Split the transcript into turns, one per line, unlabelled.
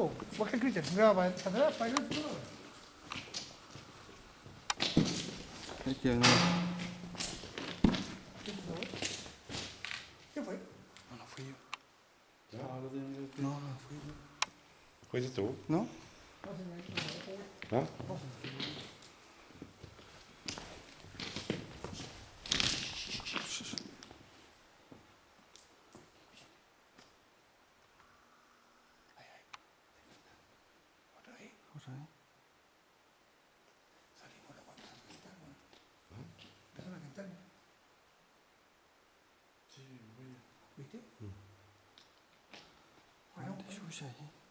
Claro, igual que el Cristian, miraba para atrás, para adelante, no.
Es que no.
¿Qué fue?
No, no fui yo.
Ah, lo tenía que decir.
No, no fui yo.
¿Fuiste tú?
¿No?
¿Ah?
Otra vez.
Salimos la cuarta a cantar, weón. Empezaron a cantar.
Sí, voy.
¿Viste?
¿Dónde chucha ahí?